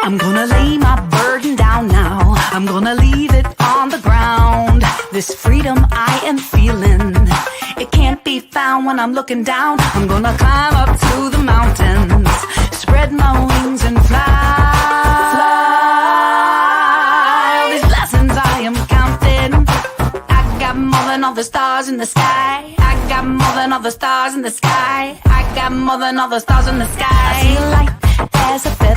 I'm gonna lay my burden down now. I'm gonna leave it on the ground. This freedom I am feeling, it can't be found when I'm looking down. I'm gonna climb up to the mountains, spread my wings and fly. All these lessons I am counting. I got more than all the stars in the sky. I got more than all the stars in the sky. I got more than all the stars in the sky. I feel light as a feather,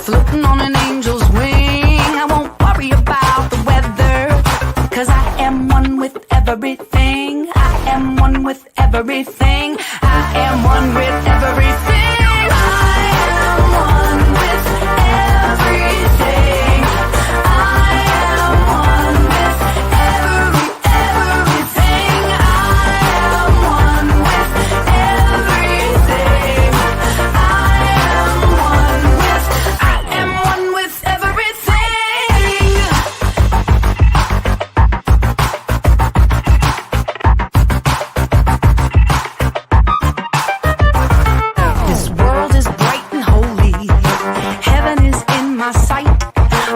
floating on an angel's wing. I won't worry about the weather, 'cause I am one with everything. I am one with everything. I am one with everything. I am one with everything. I am one with everything. I am one with everything. I am one with everything. This world is bright and holy. Heaven is in my sight.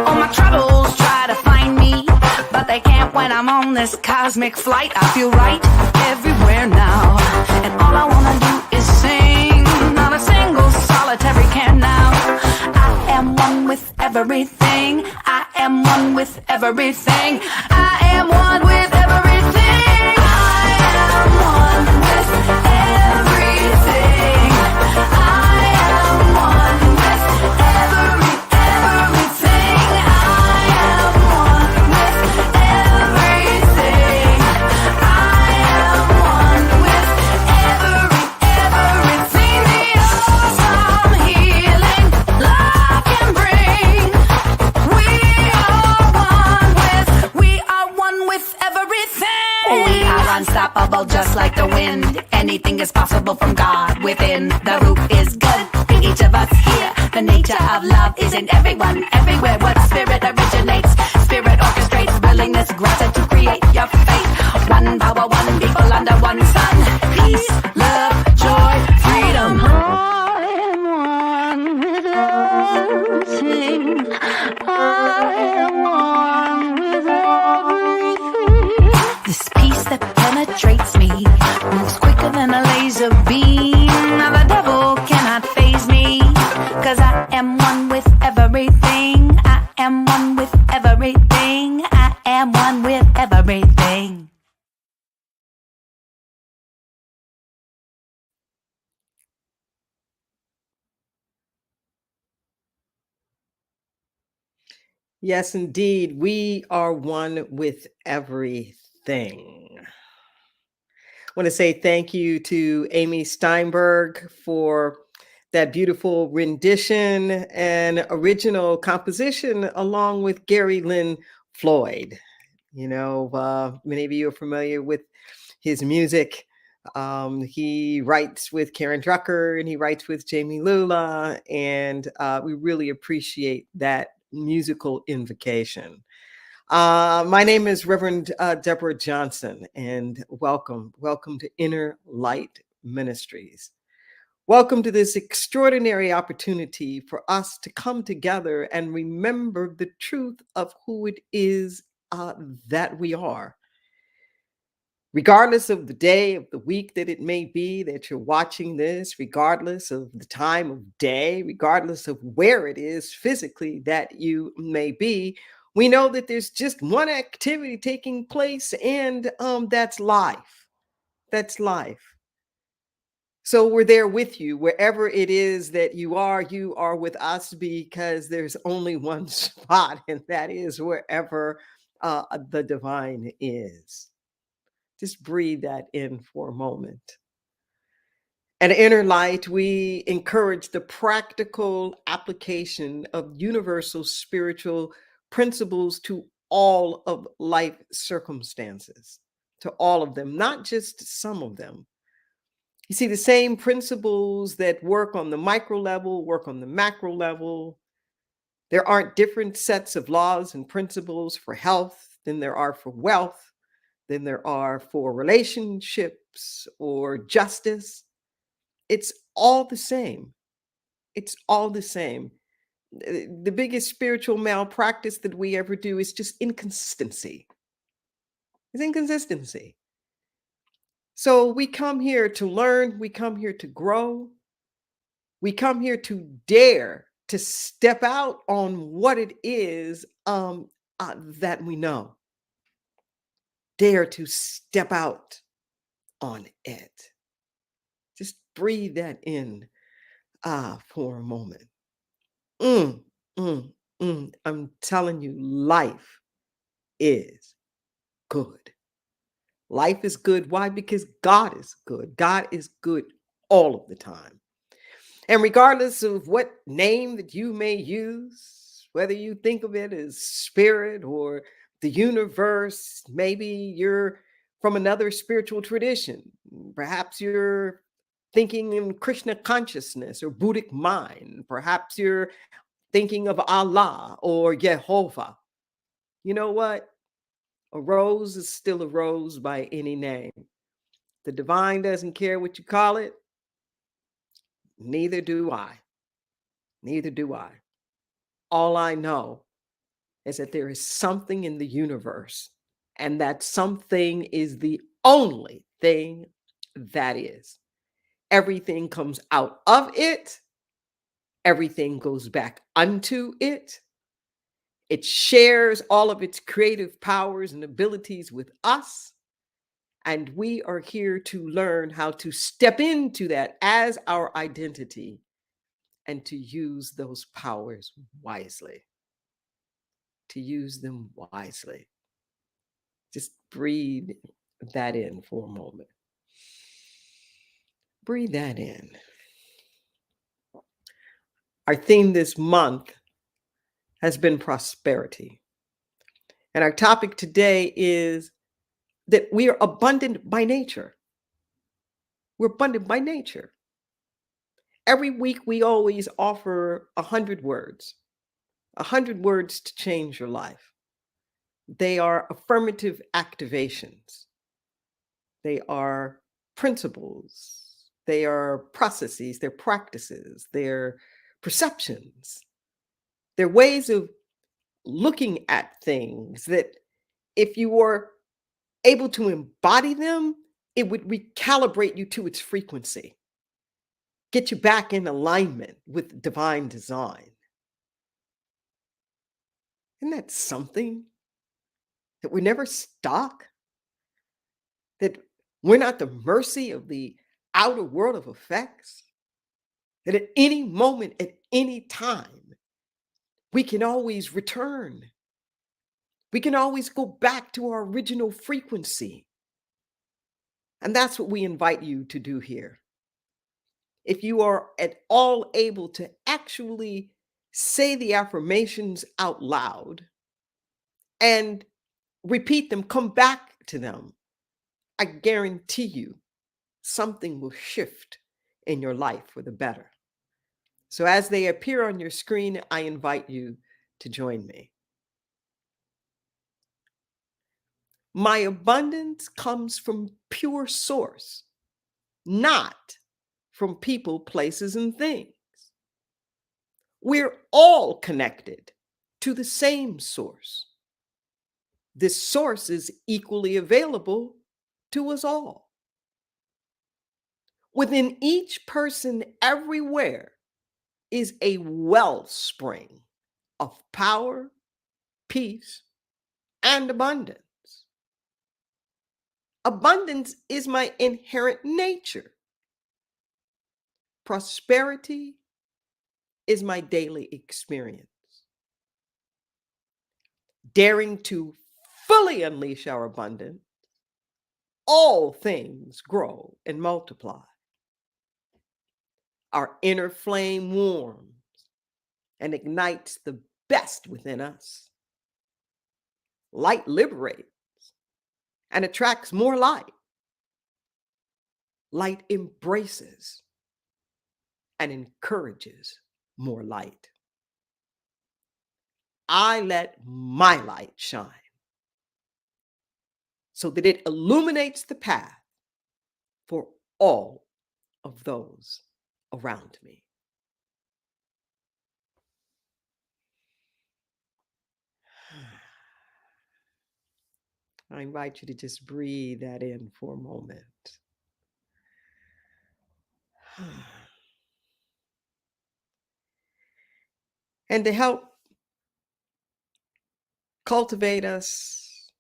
All my troubles try to find me, but they can't when I'm on this cosmic flight. I feel right everywhere now, and all I wanna do is sing. Not a single solitary care now. I am one with everything. I am one with everything. I am one with everything. I am one with everything. I am one with everything. I am one with everything. I am one with everything. The awesome healing love can bring. We are one with everything. We are unstoppable, just like the wind. Anything is possible from God within. The root is good in each of us here. The nature of love is in everyone, everywhere. What spirit originates, spirit orchestrates, willingness granted to create your fate. One power, one people under one sun. Peace, love, joy, freedom. I am one with everything. I am one with everything. This peace that penetrates me moves quicker than a laser beam. Now the devil cannot faze me, 'cause I am one with everything. I am one with everything. I am one with everything. Yes, indeed. We are one with everything. I want to say thank you to Amy Steinberg for that beautiful rendition and original composition, along with Gary Lynn Floyd. Many of you are familiar with his music. He writes with Karen Drucker and he writes with Jamie Lula, and we really appreciate that musical invocation. My name is Reverend Deborah Johnson, and welcome to Inner Light Ministries. Welcome to this extraordinary opportunity for us to come together and remember the truth of who it is that we are. Regardless of the day of the week that it may be that you're watching this, regardless of the time of day, regardless of where it is physically that you may be, we know that there's just one activity taking place, and that's life. That's life. So we're there with you wherever it is that you are with us, because there's only one spot, and that is wherever the divine is. Just breathe that in for a moment. At Inner Light, we encourage the practical application of universal spiritual principles to all of life circumstances, to all of them, not just some of them. You see, the same principles that work on the micro level work on the macro level. There aren't different sets of laws and principles for health than there are for wealth, than there are for relationships or justice. It's all the same. It's all the same. The biggest spiritual malpractice that we ever do is just inconsistency. It's inconsistency. So we come here to learn, we come here to grow, we come here to dare to step out on what it is that we know. Dare to step out on it. Just breathe that in for a moment. Mm, mm, I'm telling you, life is good. Life is good. Why? Because God is good. God is good all of the time. And regardless of what name that you may use, whether you think of it as spirit or the universe, maybe you're from another spiritual tradition. Perhaps you're thinking in Krishna consciousness or Buddhic mind. Perhaps you're thinking of Allah or Jehovah. You know what? A rose is still a rose by any name. The divine doesn't care what you call it. Neither do I. Neither do I. All I know is that there is something in the universe, and that something is the only thing that is. Everything comes out of it, everything goes back unto it. It shares all of its creative powers and abilities with us. And we are here to learn how to step into that as our identity and to use those powers wisely. To use them wisely. Just breathe that in for a moment. Breathe that in. Our theme this month has been prosperity. And our topic today is that we are abundant by nature. We're abundant by nature. Every week, we always offer 100 words, 100 words to change your life. They are affirmative activations. They are principles. They are processes. They're practices. They're perceptions. They're ways of looking at things that if you were able to embody them, it would recalibrate you to its frequency, get you back in alignment with divine design. Isn't that something? That we're never stuck? That we're not the mercy of the outer world of effects? That at any moment, at any time, we can always return. We can always go back to our original frequency. And that's what we invite you to do here. If you are at all able to actually say the affirmations out loud and repeat them, come back to them, I guarantee you something will shift in your life for the better. So as they appear on your screen, I invite you to join me. My abundance comes from pure source, not from people, places, and things. We're all connected to the same source. This source is equally available to us all. Within each person everywhere is a wellspring of power, peace, and abundance. Abundance is my inherent nature. Prosperity is my daily experience. Daring to fully unleash our abundance, all things grow and multiply. Our inner flame warms and ignites the best within us. Light liberates and attracts more light. Light embraces and encourages more light. I let my light shine so that it illuminates the path for all of those around me. I invite you to just breathe that in for a moment. And to help cultivate us,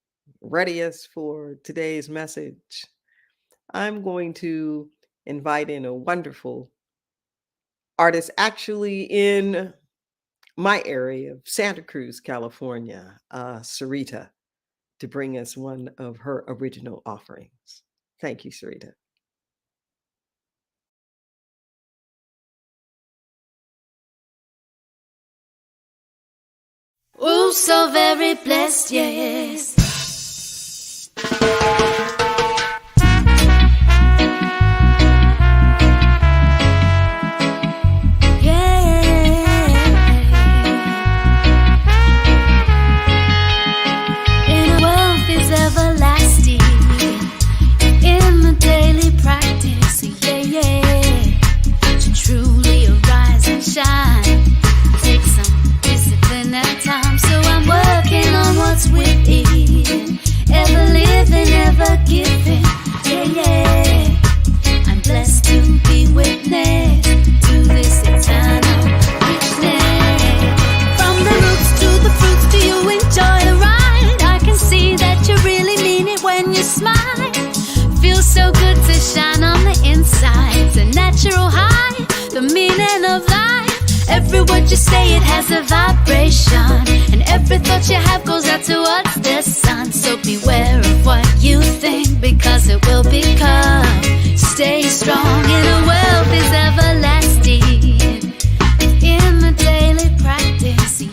ready us for today's message, I'm going to invite in a wonderful artist, actually in my area of Santa Cruz, California, Sarita, to bring us one of her original offerings. Thank you, Sarita. Ooh, so very blessed, yes. In a wealth is everlasting, in the daily practice, to truly arise and shine. Take some discipline at time, so I'm working on what's within. Ever living, ever giving, I'm blessed to be witness to this eternal richness. From the roots to the fruits, do you enjoy the ride? I can see that you really mean it when you smile. Feels so good to shine on the inside. It's a natural high, the meaning of life. Every word you say, it has a vibration, and every thought you have goes out towards the sun. So beware of what you think, because it will become. Stay strong, inner wealth is everlasting, in the daily practice, to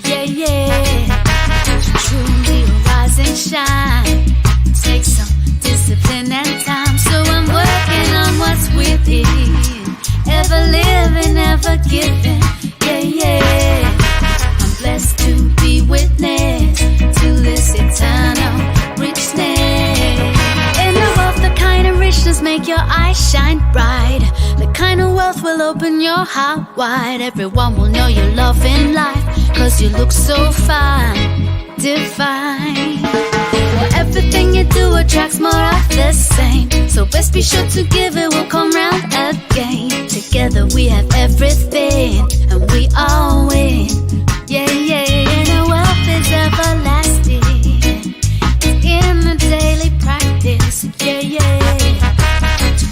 truly arise and shine. Take some discipline and time, so I'm working on what's within. Ever living, ever giving, I'm blessed to be witness to this eternal richness. In the wealth, the kind of richness make your eyes shine bright. The kind of wealth will open your heart wide. Everyone will know your love in life, 'cause you look so fine, divine. Well, everything you do attracts more of the same, so best be sure to give, it will come round again. Together we have everything, and we all win. And our wealth is everlasting, in the daily practice, to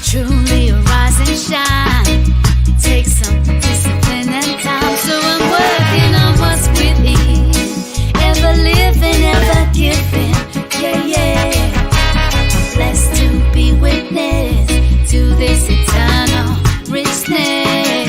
truly arise and shine. Take some discipline and time, so I'm working on what's within. Ever living, ever giving, I'm blessed to be witness to this eternal richness.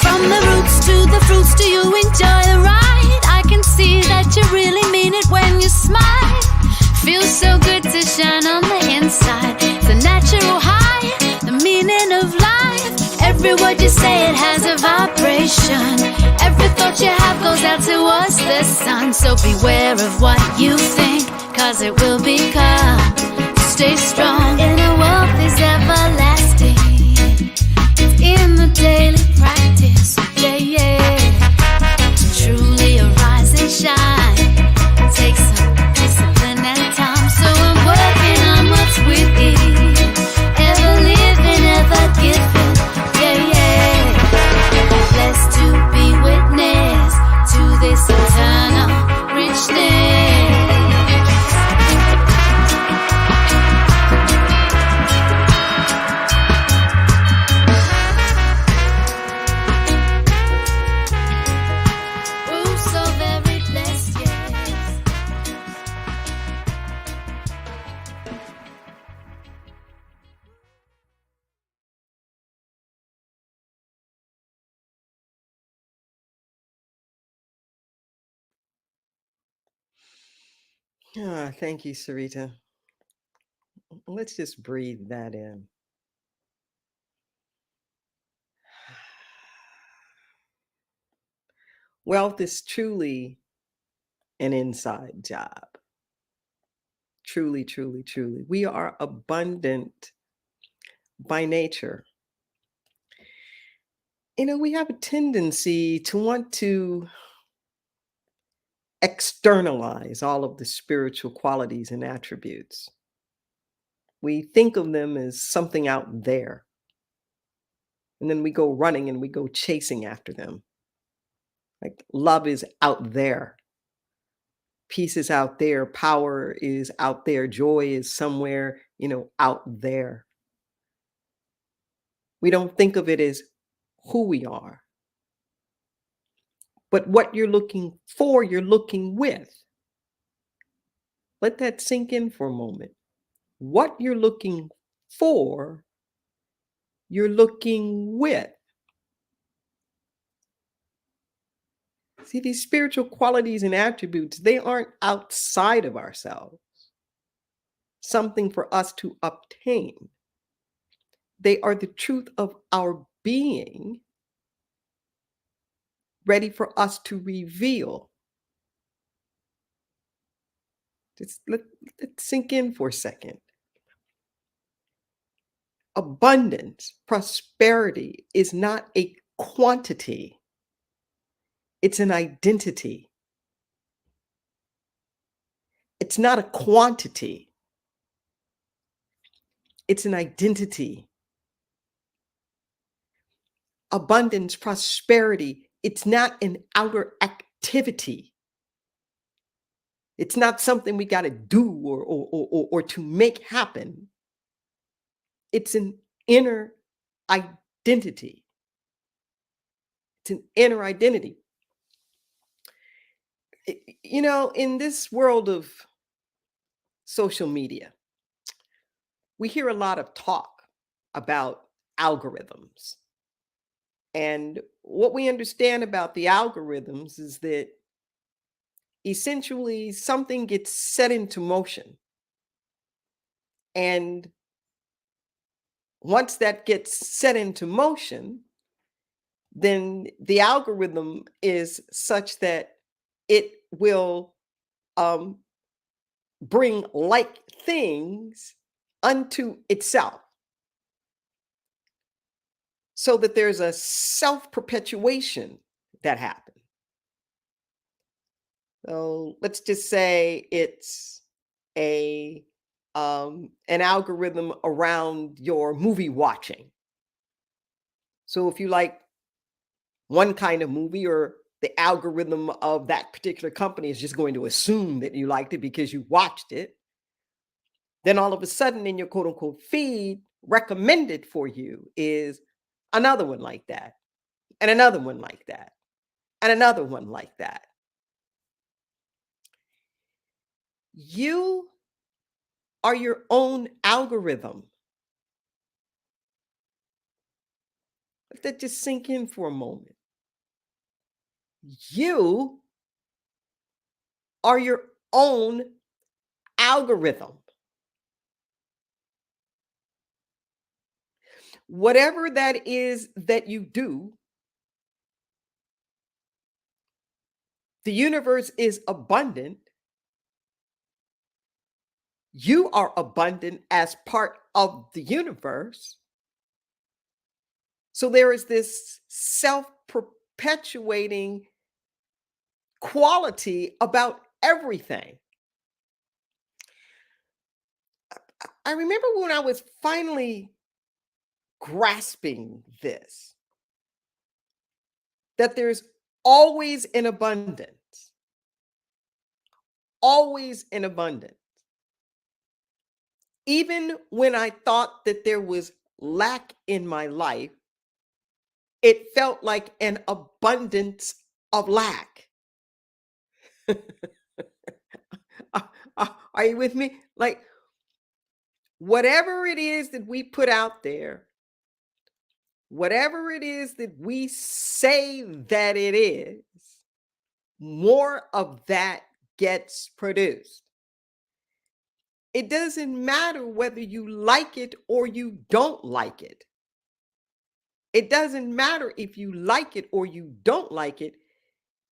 From the roots to the fruits, do you enjoy the ride? I can see that you really mean it when you smile. Feels so good to shine on the inside. It's a natural high, the meaning of life. Every word you say, it has a vibration. Every thought you have goes out towards the sun. So beware of what you think, 'cause it will become. Stay strong, inner wealth is everlasting. It's in the daily practice, to truly arise and shine. Take some discipline and time, so I'm working on what's within. Ever living, ever giving, blessed to be witness to this eternal richness. Ooh, so very blessed, yes. Thank you, Sarita. Let's just breathe that in. Wealth is truly an inside job. Truly, truly, truly. We are abundant by nature. We have a tendency to want to externalize all of the spiritual qualities and attributes. We think of them as something out there. And then we go running and we go chasing after them. Like love is out there. Peace is out there. Power is out there. Joy is somewhere, out there. We don't think of it as who we are. But what you're looking for, you're looking with. Let that sink in for a moment. What you're looking for, you're looking with. See, these spiritual qualities and attributes, they aren't outside of ourselves, something for us to obtain. They are the truth of our being, ready for us to reveal. Just let it sink in for a second. Abundance, prosperity is not a quantity. It's an identity. It's not a quantity. It's an identity. Abundance, prosperity, it's not an outer activity. It's not something we got to do or to make happen. It's an inner identity. It's an inner identity. In this world of social media, we hear a lot of talk about algorithms. And what we understand about the algorithms is that essentially something gets set into motion. And once that gets set into motion, then the algorithm is such that it will bring like things unto itself, so that there's a self-perpetuation that happens. So let's just say it's an algorithm around your movie watching. So if you like one kind of movie, or the algorithm of that particular company is just going to assume that you liked it because you watched it, then all of a sudden in your quote unquote feed, recommended for you is another one like that, and another one like that, and another one like that. You are your own algorithm. Let that just sink in for a moment. You are your own algorithm. Whatever that is that you do, the universe is abundant. You are abundant as part of the universe. So there is this self-perpetuating quality about everything. I remember when I was finally grasping this, that there's always an abundance, always an abundance. Even when I thought that there was lack in my life, it felt like an abundance of lack. Are you with me? Like, whatever it is that we put out there, whatever it is that we say that it is, more of that gets produced. It doesn't matter whether you like it or you don't like it. It doesn't matter if you like it or you don't like it.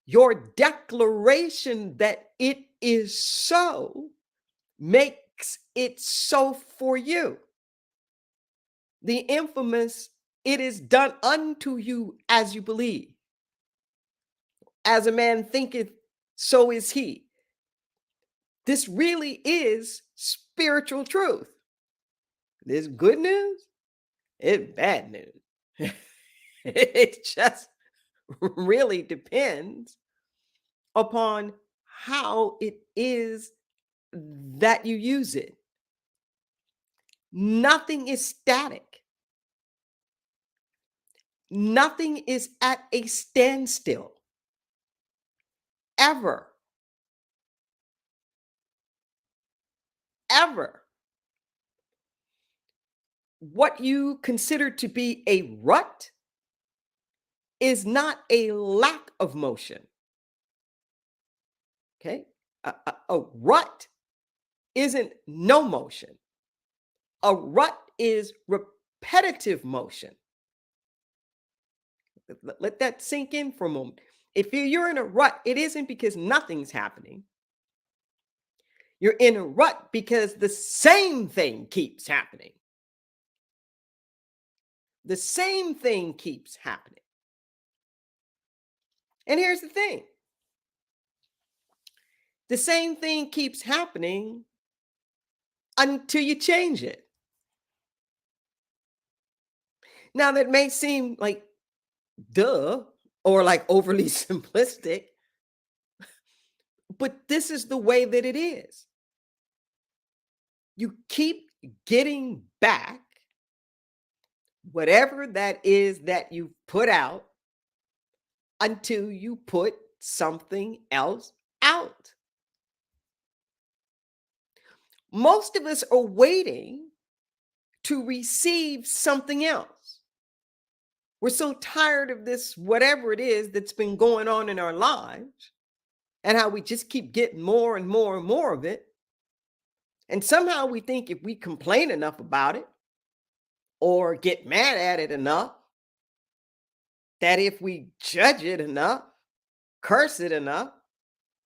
Your declaration that it is so makes it so for you. The infamous, it is done unto you as you believe. As a man thinketh, so is he. This really is spiritual truth. This good news, it's bad news. It just really depends upon how it is that you use it. Nothing is static. Nothing is at a standstill. Ever. Ever. What you consider to be a rut is not a lack of motion. Okay? A rut isn't no motion. A rut is repetitive motion. Let that sink in for a moment. If you're in a rut, it isn't because nothing's happening. You're in a rut because the same thing keeps happening. The same thing keeps happening. And here's the thing. The same thing keeps happening until you change it. Now, that may seem like duh or like overly simplistic, but this is the way that it is. You keep getting back whatever that is that you put out until you put something else out. Most of us are waiting to receive something else. We're so tired of this, whatever it is that's been going on in our lives, and how we just keep getting more and more and more of it. And somehow we think if we complain enough about it or get mad at it enough, that if we judge it enough, curse it enough,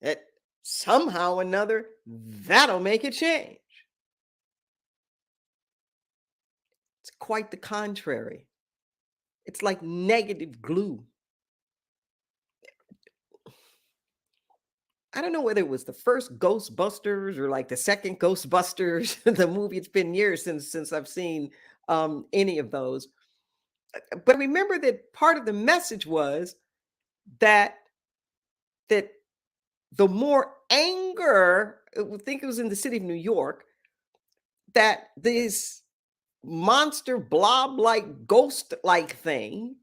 that somehow or another that'll make it change. It's quite the contrary. It's like negative glue. I don't know whether it was the first Ghostbusters or like the second Ghostbusters, the movie. It's been years since I've seen any of those. But remember that part of the message was that the more anger, I think it was in the city of New York, that this monster blob-like ghost-like thing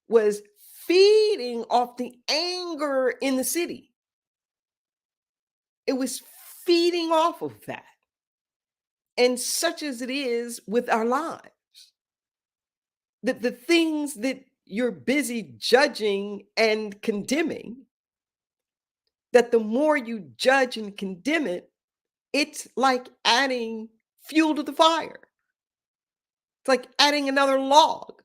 was feeding off the anger in the city. It was feeding off of that. And such as it is with our lives, that the things that you're busy judging and condemning, that the more you judge and condemn it, it's like adding fuel to the fire. It's like adding another log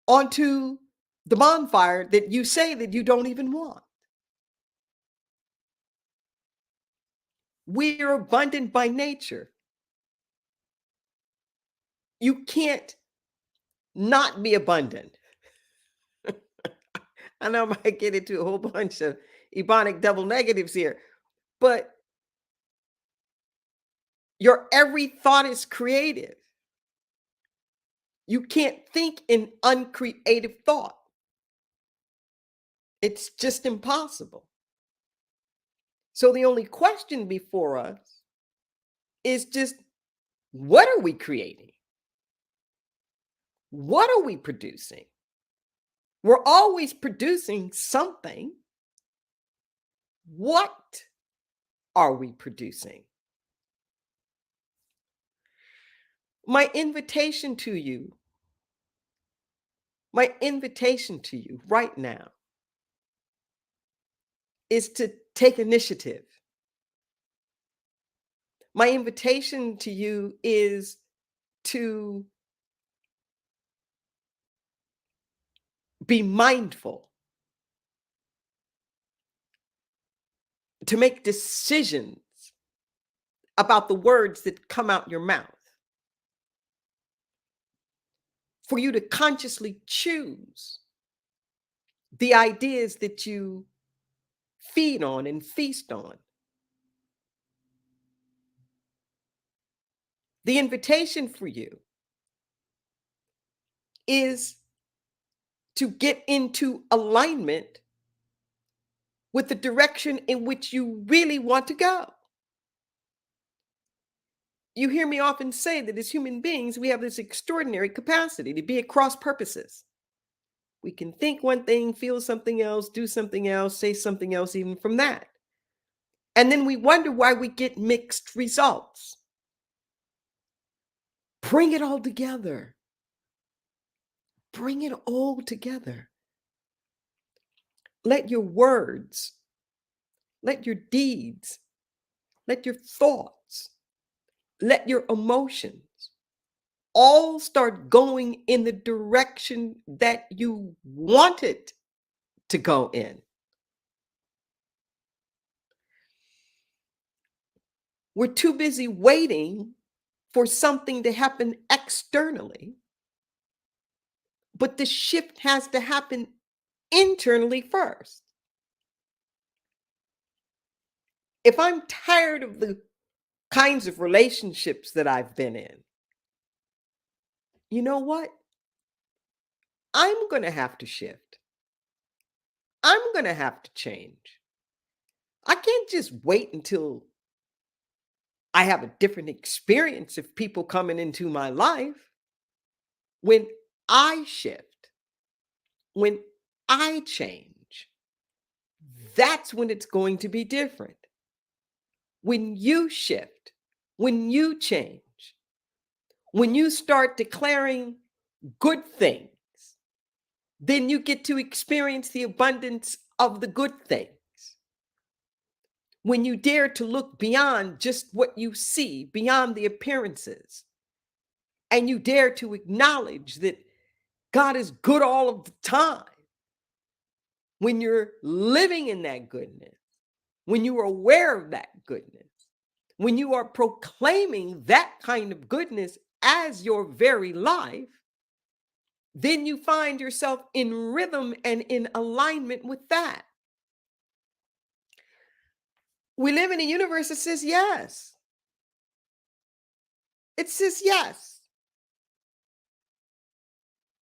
onto the bonfire that you say that you don't even want. We are abundant by nature. You can't not be abundant. I know I might get into a whole bunch of Ebonic double negatives here, but your every thought is creative. You can't think in uncreative thought. It's just impossible. So the only question before us is just, what are we creating? What are we producing? We're always producing something. What are we producing? My invitation to you right now is to take initiative. My invitation to you is to be mindful, to make decisions about the words that come out your mouth. For you to consciously choose the ideas that you feed on and feast on. The invitation for you is to get into alignment with the direction in which you really want to go. You hear me often say that as human beings, we have this extraordinary capacity to be at cross purposes. We can think one thing, feel something else, do something else, say something else, even from that. And then we wonder why we get mixed results. Bring it all together. Bring it all together. Let your words, let your deeds, let your thoughts, let your emotions all start going in the direction that you want it to go in. We're too busy waiting for something to happen externally, but the shift has to happen internally first. If I'm tired of the kinds of relationships that I've been in, you know what? I'm going to have to shift. I'm going to have to change. I can't just wait until I have a different experience of people coming into my life. When I shift, when I change, that's when it's going to be different. When you shift, when you change, when you start declaring good things, then you get to experience the abundance of the good things. When you dare to look beyond just what you see, beyond the appearances, and you dare to acknowledge that God is good all of the time. When you're living in that goodness, when you are aware of that goodness, when you are proclaiming that kind of goodness as your very life, then you find yourself in rhythm and in alignment with that. We live in a universe that says yes. It says yes.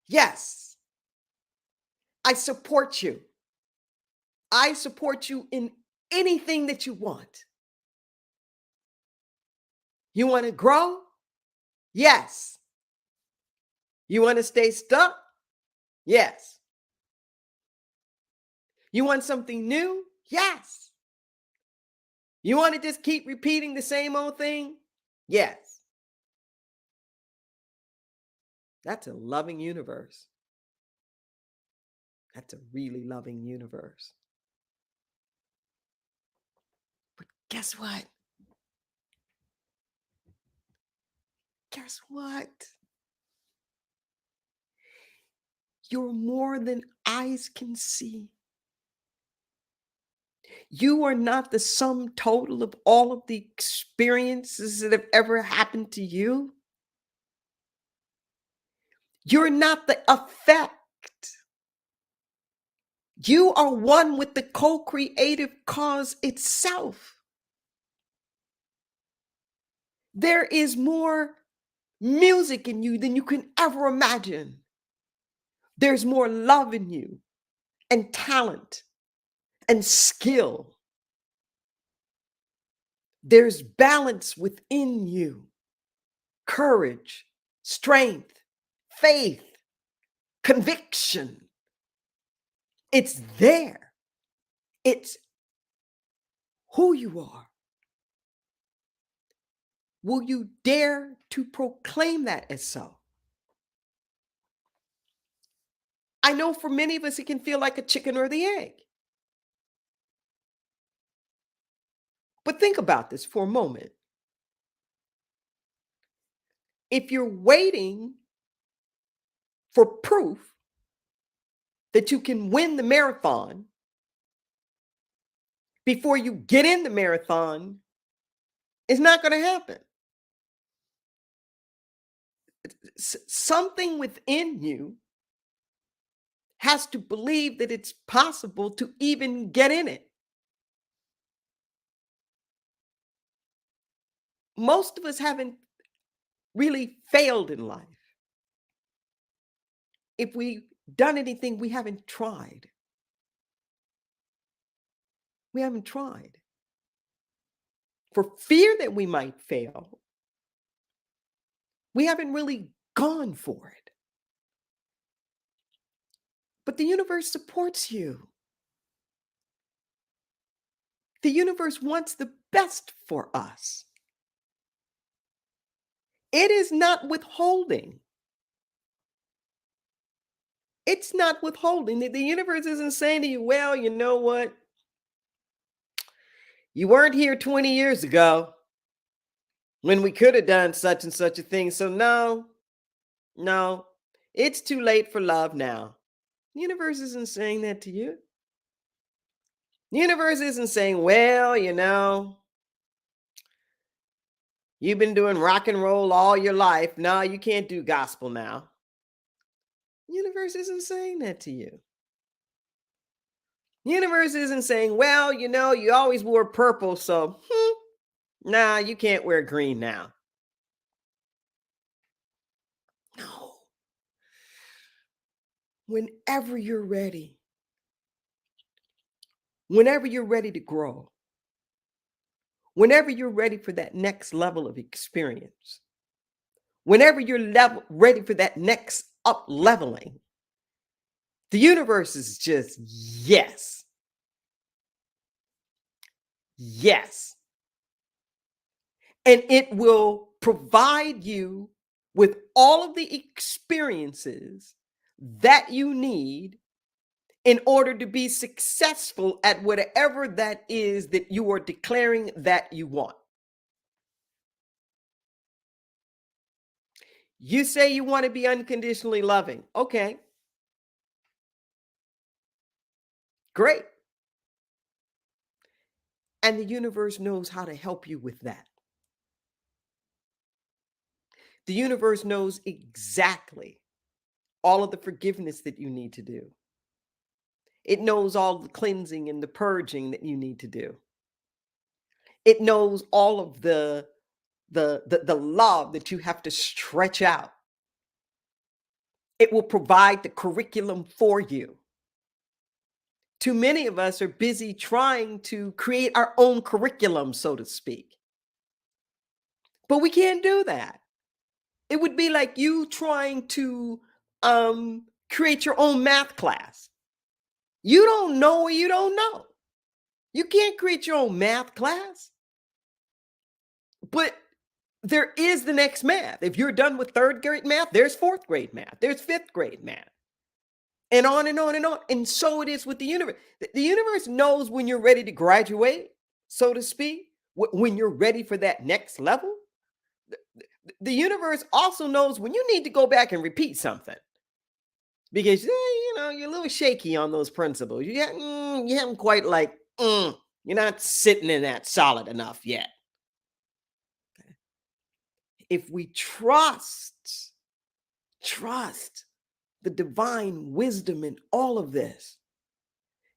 Yes. I support you. I support you in anything that you want. You want to grow? Yes. You want to stay stuck? Yes. You want something new? Yes. You want to just keep repeating the same old thing? Yes. That's a loving universe. That's a really loving universe. But guess what? Guess what? You're more than eyes can see. You are not the sum total of all of the experiences that have ever happened to you. You're not the effect. You are one with the co-creative cause itself. There is more music in you than you can ever imagine. There's more love in you, and talent, and skill. There's balance within you, courage, strength, faith, conviction. It's there. It's who you are. Will you dare to proclaim that as so? I know for many of us, it can feel like a chicken or the egg. But think about this for a moment. If you're waiting for proof that you can win the marathon before you get in the marathon, It's not going to happen. Something within you has to believe that it's possible to even get in it. Most of us haven't really failed in life. If we've done anything, we haven't tried. We haven't tried. For fear that we might fail, we haven't really gone for it. But the universe supports you. The universe wants the best for us. It is not withholding. It's not withholding. The universe isn't saying to you, well, you know what? You weren't here 20 years ago when we could have done such and such a thing. So no, it's too late for love now. The universe isn't saying that to you. The universe isn't saying, well, you know, you've been doing rock and roll all your life. No, you can't do gospel now. The universe isn't saying that to you. The universe isn't saying, well, you know, you always wore purple, so nah, you can't wear green now. No. Whenever you're ready to grow, whenever you're ready for that next level of experience, whenever you're ready for that next up leveling, the universe is just yes. Yes. And it will provide you with all of the experiences that you need in order to be successful at whatever that is that you are declaring that you want. You say you want to be unconditionally loving. Okay. Great. And the universe knows how to help you with that. The universe knows exactly all of the forgiveness that you need to do. It knows all the cleansing and the purging that you need to do. It knows all of the love that you have to stretch out. It will provide the curriculum for you. Too many of us are busy trying to create our own curriculum, so to speak. But we can't do that. It would be like you trying to create your own math class. You don't know or you don't know. You can't create your own math class. But there is the next math. If you're done with third grade math, there's fourth grade math. There's fifth grade math. And on and on and on. And so it is with the universe. The universe knows when you're ready to graduate, so to speak, when you're ready for that next level. The universe also knows when you need to go back and repeat something. Because, you know, you're a little shaky on those principles. You haven't quite you're not sitting in that solid enough yet. If we trust the divine wisdom in all of this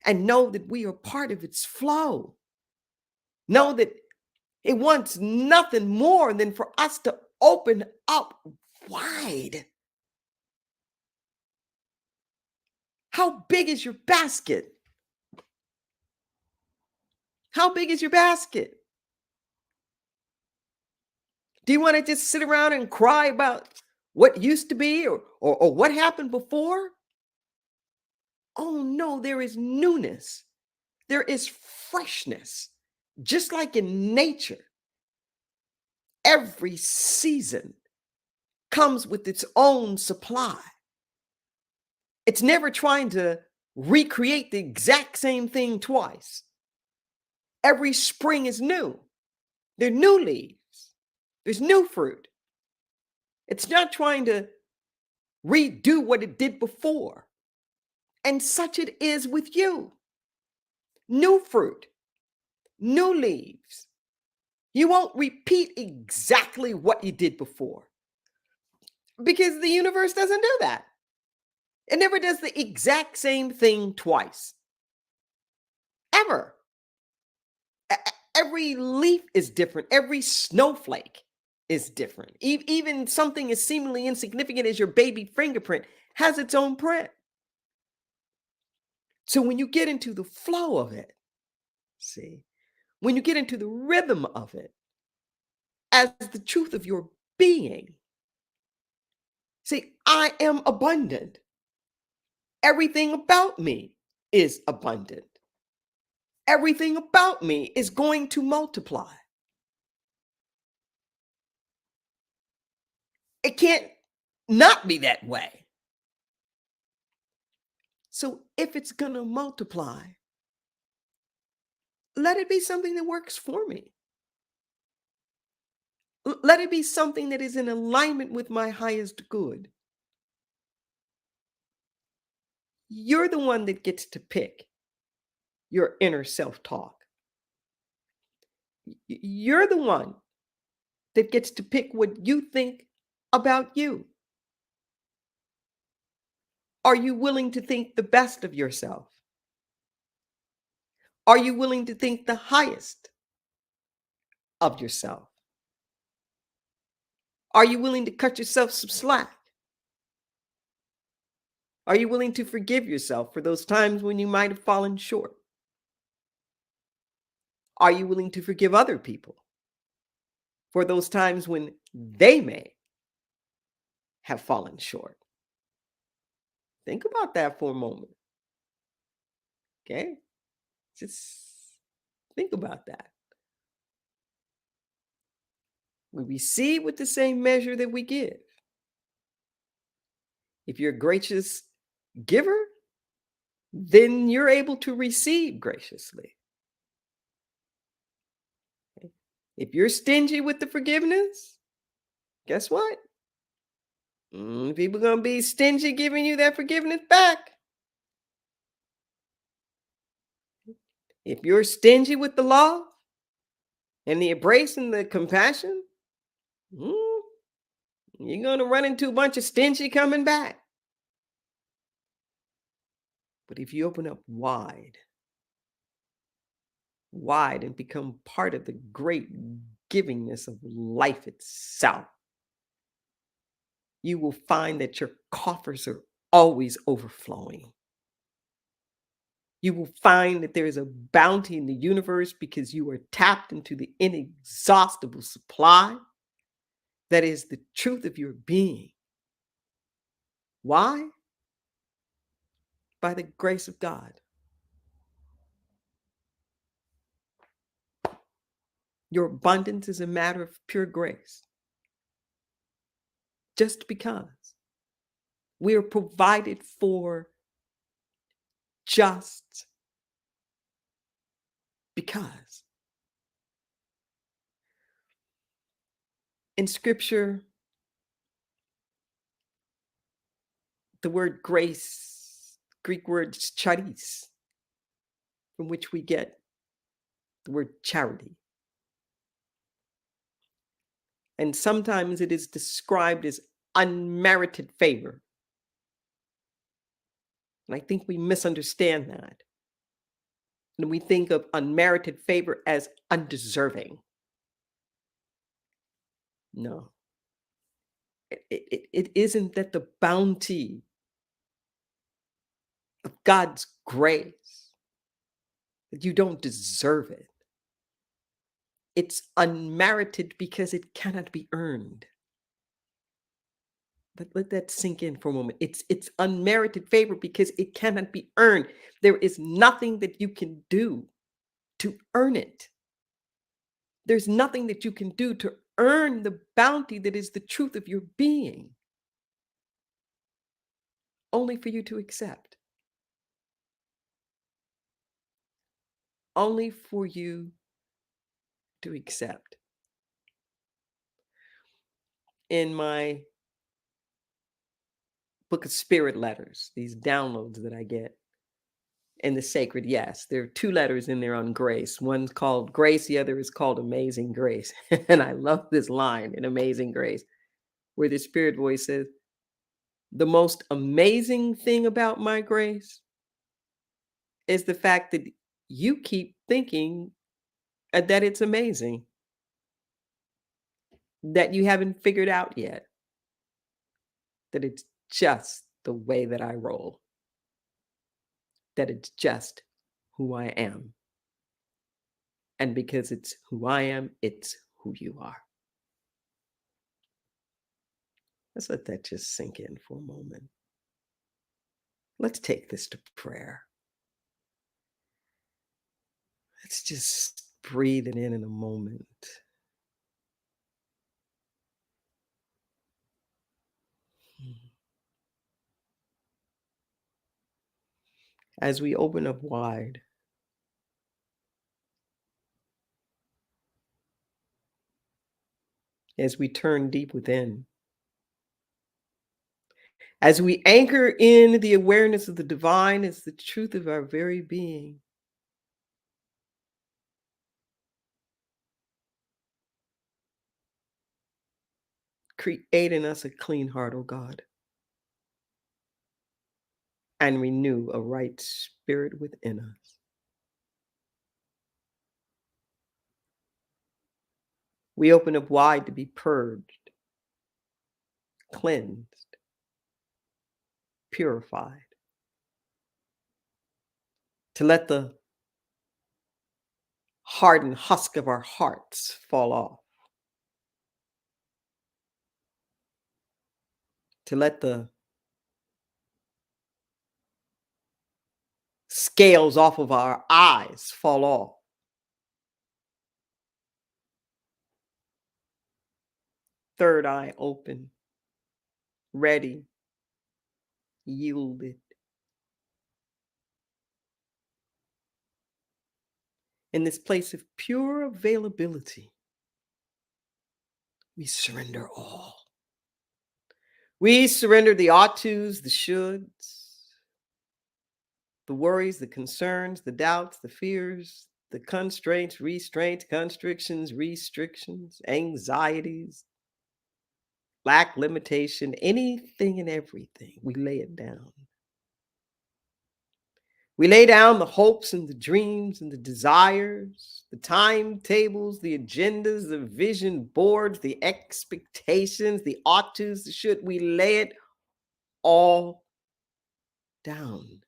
and know that we are part of its flow, know that it wants nothing more than for us to open up wide. How big is your basket? How big is your basket? Do you want to just sit around and cry about what used to be or what happened before? Oh no, there is newness. There is freshness. Just like in nature, every season comes with its own supply. It's never trying to recreate the exact same thing twice. Every spring is new. There are new leaves. There's new fruit. It's not trying to redo what it did before. And such it is with you. New fruit, new leaves, You won't repeat exactly what you did before because the universe doesn't do that. It never does the exact same thing twice, ever. Every leaf is different. Every snowflake is different. Even something as seemingly insignificant as your baby fingerprint has its own print. So when you get into the flow of it, see, when you get into the rhythm of it, as the truth of your being, see, I am abundant. Everything about me is abundant. Everything about me is going to multiply. It can't not be that way. So if it's going to multiply, let it be something that works for me. Let it be something that is in alignment with my highest good. You're the one that gets to pick your inner self-talk. You're the one that gets to pick what you think about you. Are you willing to think the best of yourself? Are you willing to think the highest of yourself? Are you willing to cut yourself some slack? Are you willing to forgive yourself for those times when you might have fallen short? Are you willing to forgive other people for those times when they may have fallen short? Think about that for a moment. Okay? Just think about that. We receive with the same measure that we give. If you're a gracious giver, then you're able to receive graciously. If you're stingy with the forgiveness, guess what? People are going to be stingy giving you that forgiveness back. If you're stingy with the love and the embrace and the compassion, you're going to run into a bunch of stingy coming back. But if you open up wide and become part of the great givingness of life itself, you will find that your coffers are always overflowing. You will find that there is a bounty in the universe because you are tapped into the inexhaustible supply that is the truth of your being. Why? By the grace of God. Your abundance is a matter of pure grace. Just because we are provided for just because. In scripture, the word grace, Greek word charis, from which we get the word charity. And sometimes it is described as unmerited favor. And I think we misunderstand that. And we think of unmerited favor as undeserving. No. It isn't that the bounty of God's grace, that you don't deserve it. It's unmerited because it cannot be earned. But let that sink in for a moment. It's unmerited favor because it cannot be earned. There is nothing that you can do to earn it. There's nothing that you can do to earn the bounty that is the truth of your being. Only for you to accept. Only for you to accept. In my book of spirit letters, these downloads that I get, in the sacred, yes. There are two letters in there on grace. One's called grace, the other is called amazing grace. And I love this line in Amazing Grace, where the spirit voice says, the most amazing thing about my grace is the fact that you keep thinking that it's amazing, that you haven't figured out yet, that it's just the way that I roll, that it's just who I am. And because it's who I am, it's who you are. Let's let that just sink in for a moment. Let's take this to prayer. Let's just breathe it in a moment. As we open up wide, as we turn deep within, as we anchor in the awareness of the divine as the truth of our very being, create in us a clean heart, O God, and renew a right spirit within us. We open up wide to be purged, cleansed, purified, to let the hardened husk of our hearts fall off, to let the scales off of our eyes fall off, third eye open, ready, yielded. In this place of pure availability, we surrender all. We surrender the ought tos, the shoulds, the worries, the concerns, the doubts, the fears, the constraints, restraints, constrictions, restrictions, anxieties, lack, limitation, anything and everything. We lay it down. We lay down the hopes and the dreams and the desires, the timetables, the agendas, the vision boards, the expectations, the ought tos, the should. We lay it all down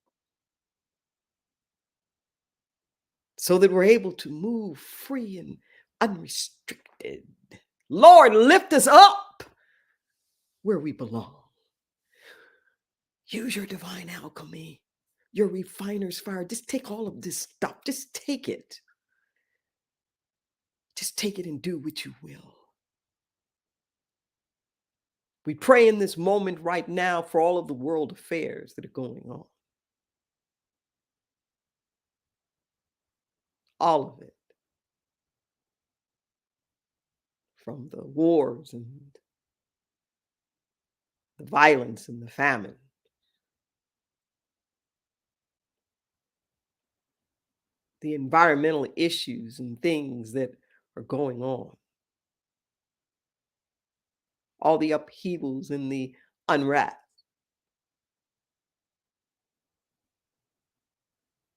so that we're able to move free and unrestricted. Lord, lift us up where we belong. Use your divine alchemy, your refiner's fire. Just take all of this stuff. Just take it. Just take it and do what you will. We pray in this moment right now for all of the world affairs that are going on. All of it. From the wars and the violence and the famine. The environmental issues and things that are going on. All the upheavals and the unrest.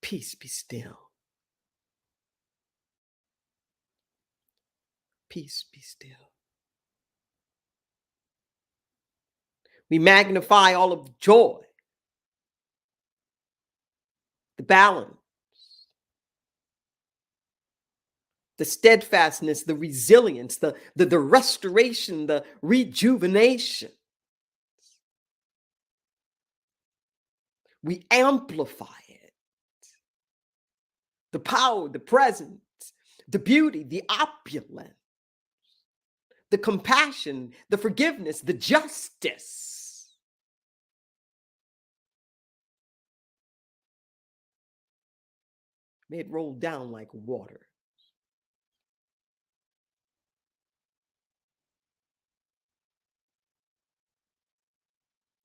Peace be still. Peace be still. We magnify all of the joy, the balance, the steadfastness, the resilience, the restoration, the rejuvenation. We amplify it. The power, the presence, the beauty, the opulence, the compassion, the forgiveness, the justice. May it roll down like water.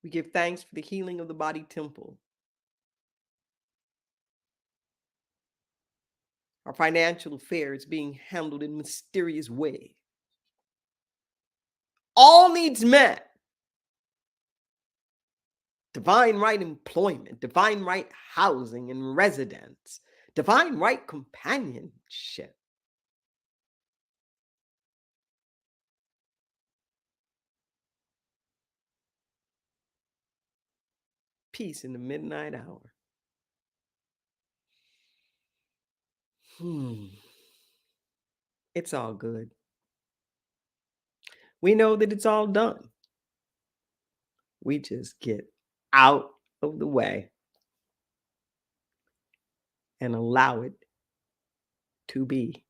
We give thanks for the healing of the body temple. our financial affairs being handled in mysterious ways. All needs met. Divine right employment, divine right housing and residence, divine right companionship. Peace in the midnight hour. It's all good. We know that it's all done. We just get out of the way and allow it to be.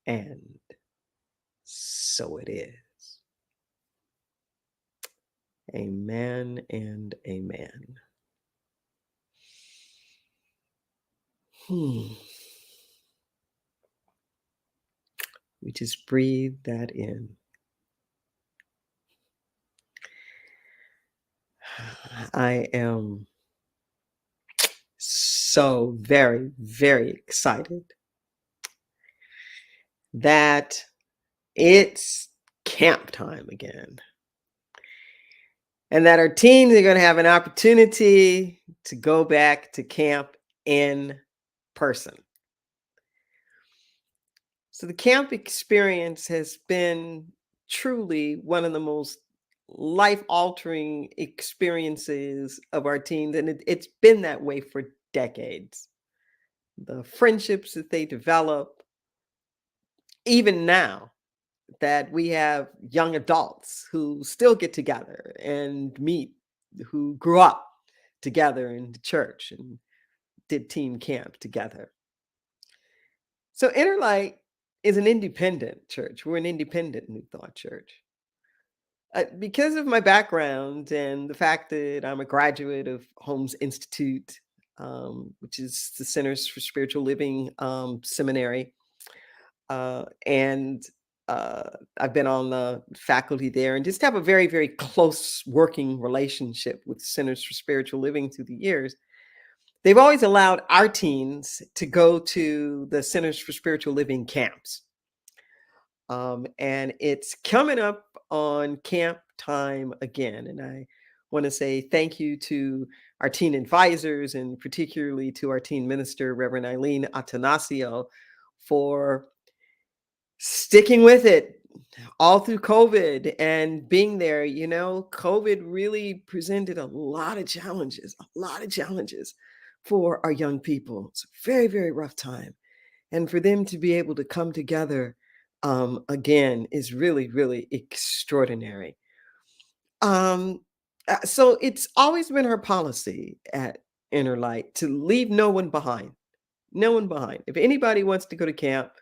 And so it is. Amen and amen. We just breathe that in. I am so very, very excited that it's camp time again. And that our teens are going to have an opportunity to go back to camp in person. So the camp experience has been truly one of the most life-altering experiences of our teens, and it's been that way for decades. The friendships that they develop, even now that we have young adults who still get together and meet, who grew up together in the church and did teen camp together. So Inner Light is an independent church. We're an independent New Thought church. Because of my background and the fact that I'm a graduate of Holmes Institute, which is the Centers for Spiritual Living seminary, and I've been on the faculty there and just have a very, very close working relationship with Centers for Spiritual Living through the years. They've always allowed our teens to go to the Centers for Spiritual Living camps. And it's coming up on camp time again. And I want to say thank you to our teen advisors and particularly to our teen minister, Reverend Eileen Atanasio, for sticking with it all through COVID and being there. You know, COVID really presented a lot of challenges for our young people. It's a very, very rough time. And for them to be able to come together again is really, really extraordinary. So it's always been our policy at Inner Light to leave no one behind. No one behind. If anybody wants to go to camp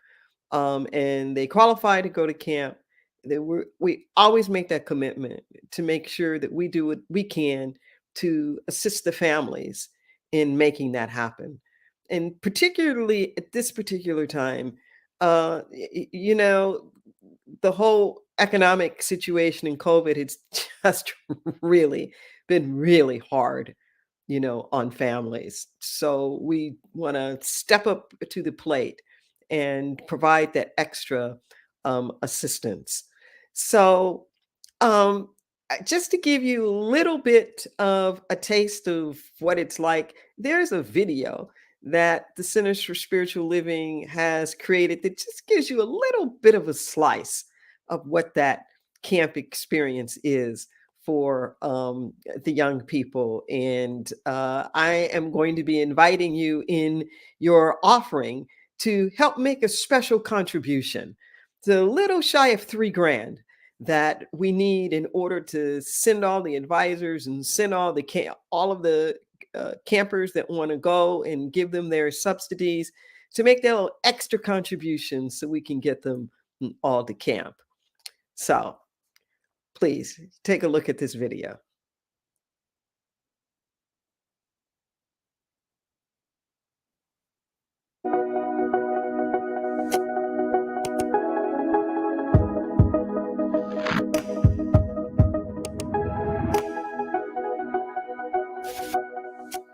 and they qualify to go to camp, then we always make that commitment to make sure that we do what we can to assist the families in making that happen. And particularly at this particular time, you know, the whole economic situation in COVID has just really been really hard, you know, on families. So we want to step up to the plate and provide that extra assistance. So just to give you a little bit of a taste of what it's like, there's a video that the Centers for Spiritual Living has created that just gives you a little bit of a slice of what that camp experience is for the young people. And I am going to be inviting you in your offering to help make a special contribution. It's a little shy of $3,000 that we need in order to send all the advisors and send all of the campers that want to go and give them their subsidies to make that little extra contribution so we can get them all to camp. So please take a look at this video.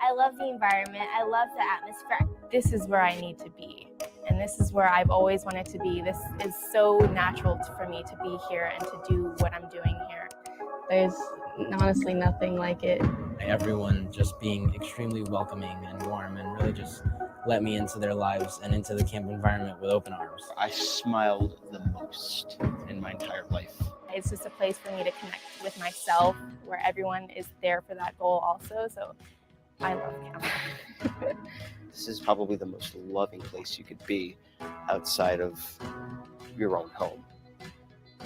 I love the environment. I love the atmosphere. This is where I need to be, and this is where I've always wanted to be. This is so natural for me to be here and to do what I'm doing here. There's honestly nothing like it. Everyone just being extremely welcoming and warm and really just let me into their lives and into the camp environment with open arms. I smiled the most in my entire life. It's just a place for me to connect with myself, where everyone is there for that goal also. So I love camp. This is probably the most loving place you could be outside of your own home.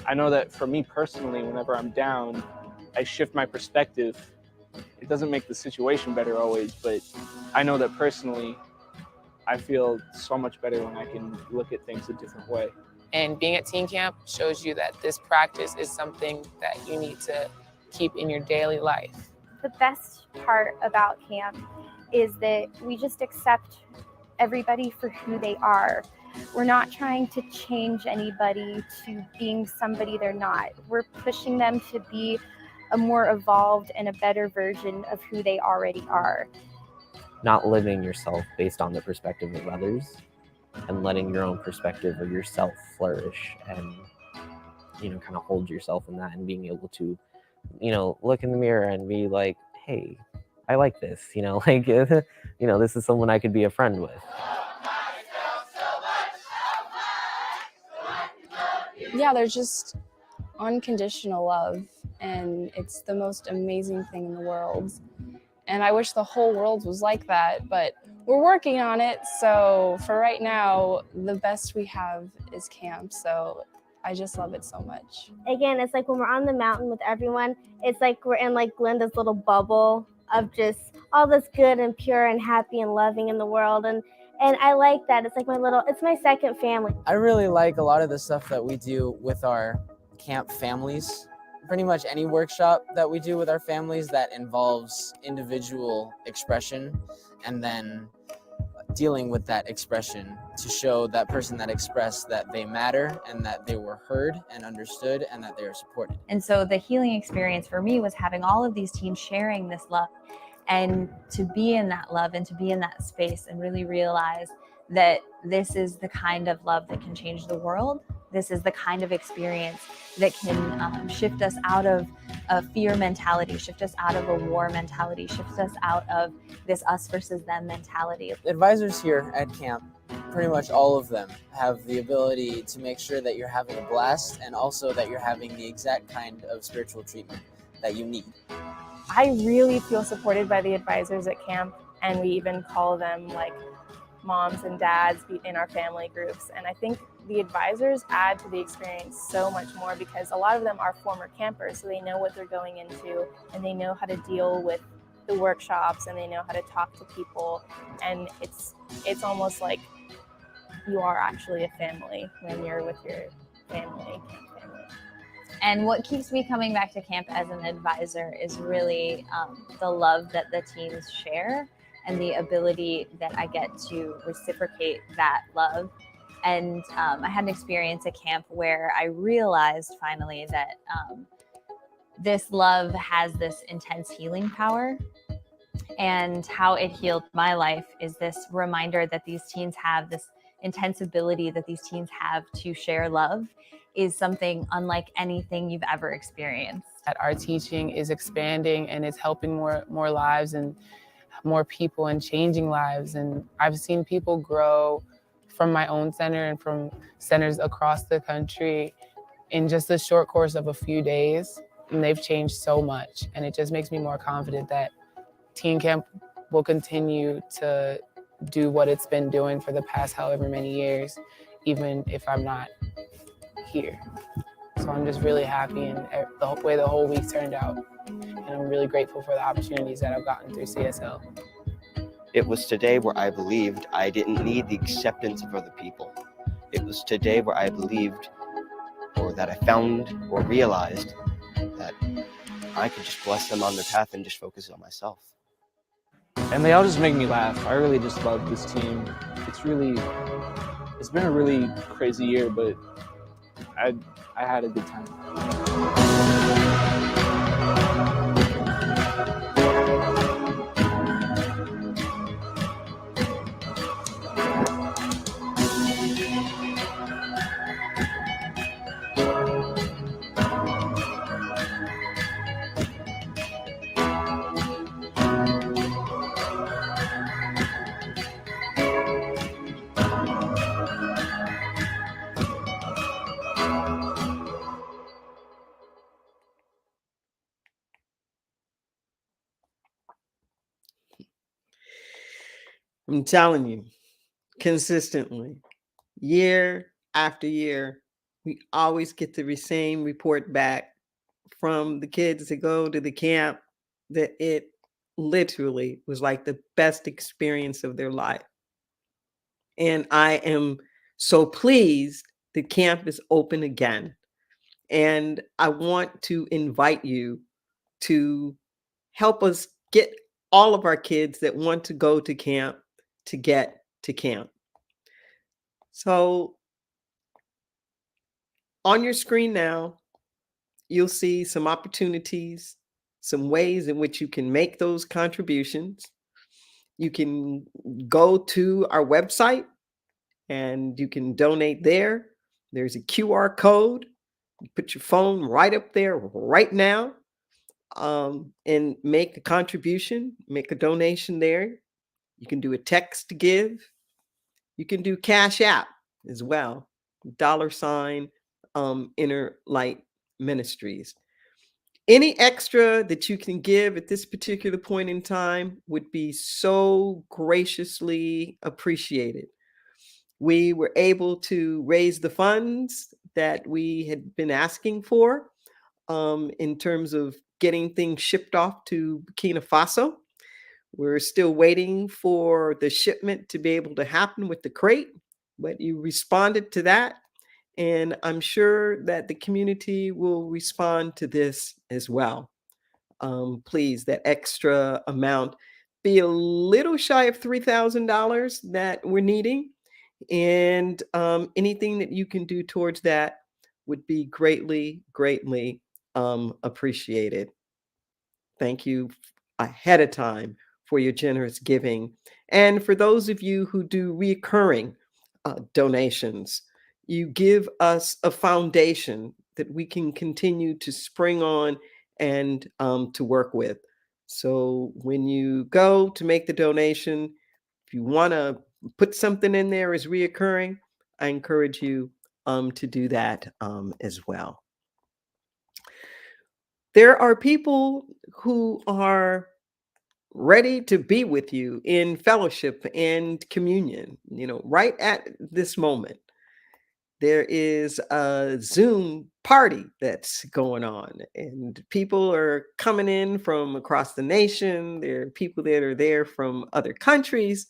I know that for me personally, whenever I'm down, I shift my perspective. It doesn't make the situation better always, but I know that personally, I feel so much better when I can look at things a different way. And being at teen camp shows you that this practice is something that you need to keep in your daily life. The best part about camp is that we just accept everybody for who they are. We're not trying to change anybody to being somebody they're not. We're pushing them to be a more evolved and a better version of who they already are. Not living yourself based on the perspective of others, and letting your own perspective of yourself flourish and, kind of hold yourself in that, and being able to, look in the mirror and be like, hey, I like this, this is someone I could be a friend with. Yeah, there's just unconditional love, and it's the most amazing thing in the world. And I wish the whole world was like that, but we're working on it. So for right now, the best we have is camp. So I just love it so much. Again, it's like when we're on the mountain with everyone, it's like we're in like Glenda's little bubble of just all this good and pure and happy and loving in the world. And I like that. It's like it's my second family. I really like a lot of the stuff that we do with our camp families. Pretty much any workshop that we do with our families that involves individual expression and then dealing with that expression to show that person that expressed that they matter and that they were heard and understood and that they are supported. And so the healing experience for me was having all of these teens sharing this love, and to be in that love and to be in that space and really realize that this is the kind of love that can change the world. This is the kind of experience that can shift us out of a fear mentality, shift us out of a war mentality, shift us out of this us versus them mentality. Advisors here at camp, pretty much all of them, have the ability to make sure that you're having a blast and also that you're having the exact kind of spiritual treatment that you need. I really feel supported by the advisors at camp, and we even call them like moms and dads in our family groups. And I think the advisors add to the experience so much more, because a lot of them are former campers, so they know what they're going into and they know how to deal with the workshops and they know how to talk to people. And it's almost like you are actually a family when you're with your family. And what keeps me coming back to camp as an advisor is really the love that the teens share and the ability that I get to reciprocate that love. And I had an experience at camp where I realized finally that this love has this intense healing power. And how it healed my life is this reminder that these teens have this intense ability that these teens have to share love is something unlike anything you've ever experienced. Our teaching is expanding and it's helping more lives and more people and changing lives. And I've seen people grow from my own center and from centers across the country in just a short course of a few days. And they've changed so much. And it just makes me more confident that Teen Camp will continue to do what it's been doing for the past however many years, even if I'm not here. So I'm just really happy in the way the whole week turned out. And I'm really grateful for the opportunities that I've gotten through CSL. It was today where I believed I didn't need the acceptance of other people. It was today where I believed, or that I found or realized, that I could just bless them on their path and just focus on myself. And they all just make me laugh. I really just love this team. It's been a really crazy year, but I had a good time. I'm telling you, consistently, year after year, we always get the same report back from the kids that go to the camp that it literally was like the best experience of their life. And I am so pleased the camp is open again. And I want to invite you to help us get all of our kids that want to go to camp to get to camp. So on your screen now, you'll see some opportunities, some ways in which you can make those contributions. You can go to our website and you can donate there. There's a QR code. You put your phone right up there right now, and make a contribution, make a donation there. You can do a text to give. You can do Cash App as well, $ Inner Light Ministries. Any extra that you can give at this particular point in time would be so graciously appreciated. We were able to raise the funds that we had been asking for in terms of getting things shipped off to Burkina Faso. We're still waiting for the shipment to be able to happen with the crate, but you responded to that. And I'm sure that the community will respond to this as well. Please, that extra amount, be a little shy of $3,000 that we're needing. And anything that you can do towards that would be greatly, greatly appreciated. Thank you ahead of time for your generous giving. And for those of you who do recurring donations, you give us a foundation that we can continue to spring on and to work with. So when you go to make the donation, if you want to put something in there as reoccurring, I encourage you to do that as well. There are people who are ready to be with you in fellowship and communion, right at this moment. There is a Zoom party that's going on, and people are coming in from across the nation. There are people that are there from other countries.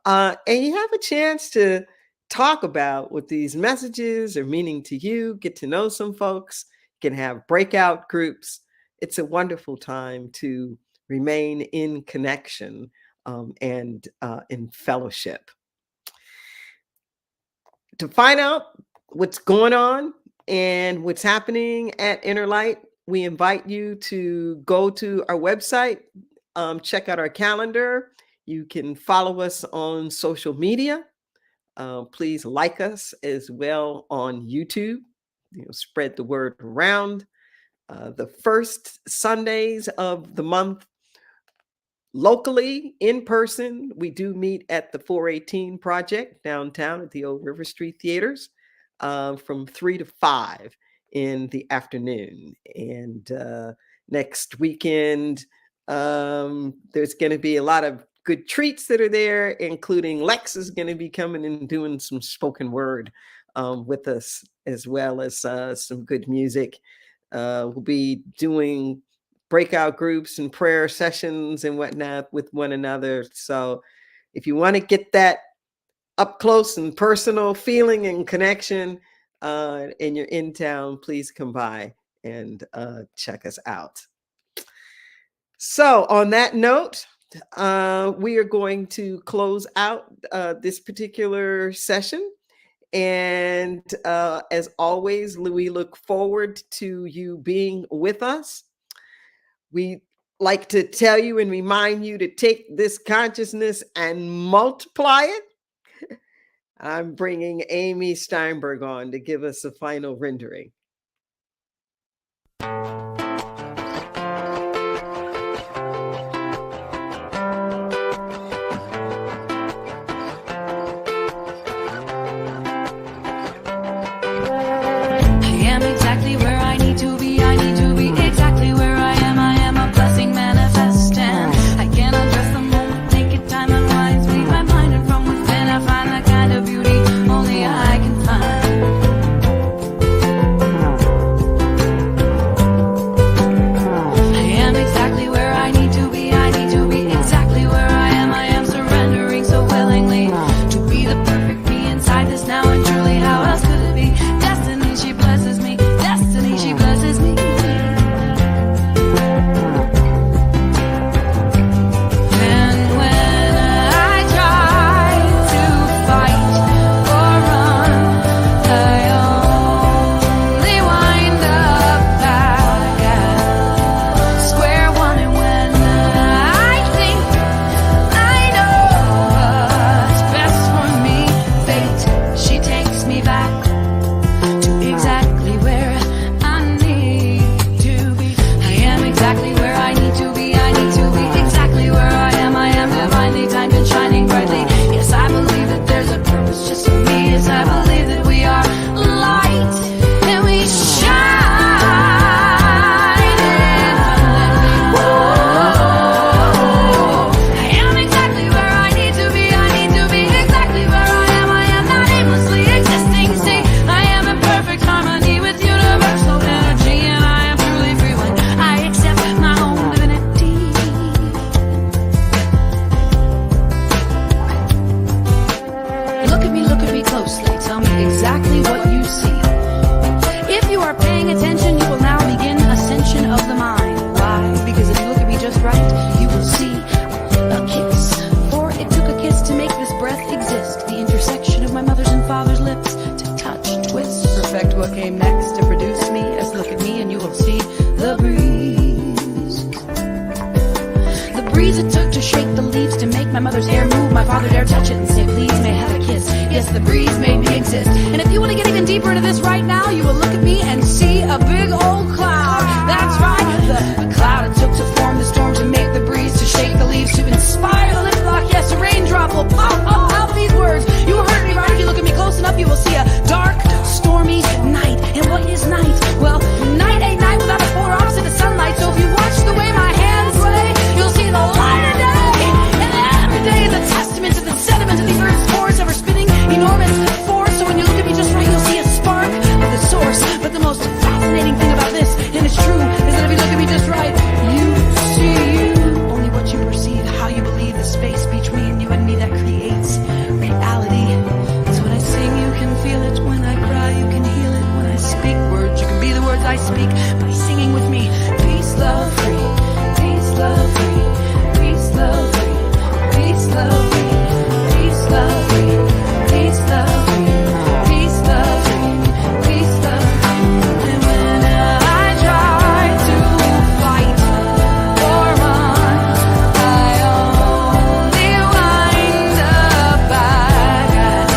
And you have a chance to talk about what these messages are meaning to you, get to know some folks, you can have breakout groups. It's a wonderful time to remain in connection and in fellowship. To find out what's going on and what's happening at Inner Light, we invite you to go to our website, check out our calendar. You can follow us on social media. Please like us as well on YouTube. Spread the word around. The first Sundays of the month, locally, in person, we do meet at the 418 Project downtown at the old River Street Theaters from 3 to 5 in the afternoon. And next weekend, there's going to be a lot of good treats that are there, including Lex is going to be coming and doing some spoken word with us, as well as some good music. We'll be doing breakout groups and prayer sessions and whatnot with one another. So if you want to get that up close and personal feeling and connection and you're in town, please come by and check us out. So on that note, we are going to close out this particular session. And as always, we look forward to you being with us. We like to tell you and remind you to take this consciousness and multiply it. I'm bringing Amy Steinberg on to give us a final rendering. My mind to dare touch it and say, please, may I have a kiss? Yes, the breeze made me exist. And if you want to get even deeper into this right now, you will look at me and see a big old cloud. That's right, the cloud it took to form the storm, to make the breeze, to shake the leaves, to inspire the lip lock. Yes, a raindrop will pop up out these words. You heard me right. If you look at me close enough, you will see a dark, stormy night. And what is night? Well, night ain't night without a polar opposite of sunlight. So if you watch the way my hands sway, you'll see the light of day. And every day is a testament to the sediment of the earth's pores, ever spinning enormous force. So when you look at me just right, you'll see a spark of the source. But the most fascinating thing about this, and it's true, is that if you look at me just right, you see only what you perceive, how you believe, the space between you and me that creates reality. So when I sing, you can feel it. When I cry, you can heal it. When I speak words, you can be the words I speak by singing with me. Peace, love, free. Peace, love, free. Peace, love, free. Peace, love, free. Peace, love, free. Peace, love, free. Peace, love, free. Peace, love, free. And when I try to fight or run, I only wind up back at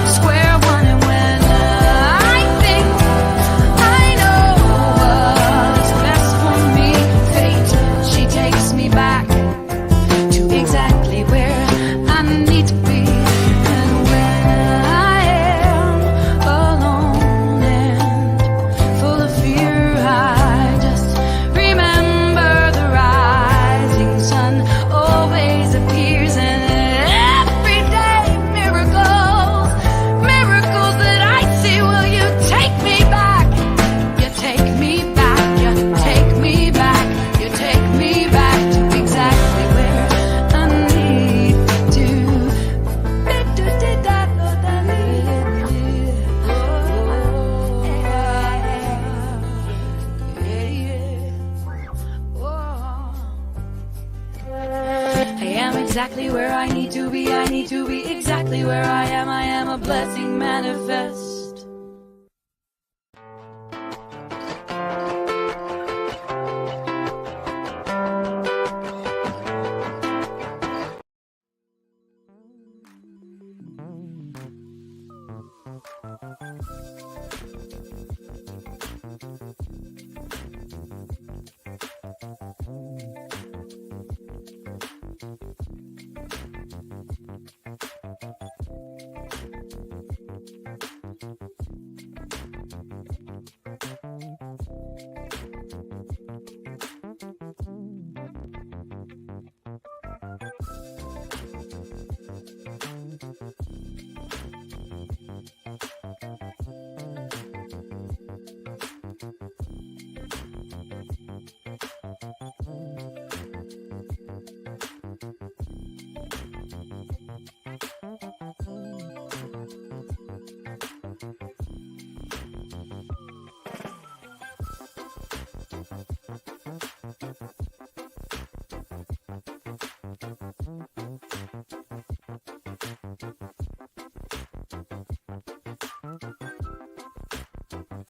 square one. And when I think I know what's best for me, fate, she takes me back to exactly where I need to be. And when I am alone and full of fear, I just remember the rising sun always appears. And every day, miracles, miracles that I see. Will you take me back? You take me back, you take me back, you take me back to exactly where I need to. I am exactly where I need to be. I need to be exactly where I am. I am a blessing manifest.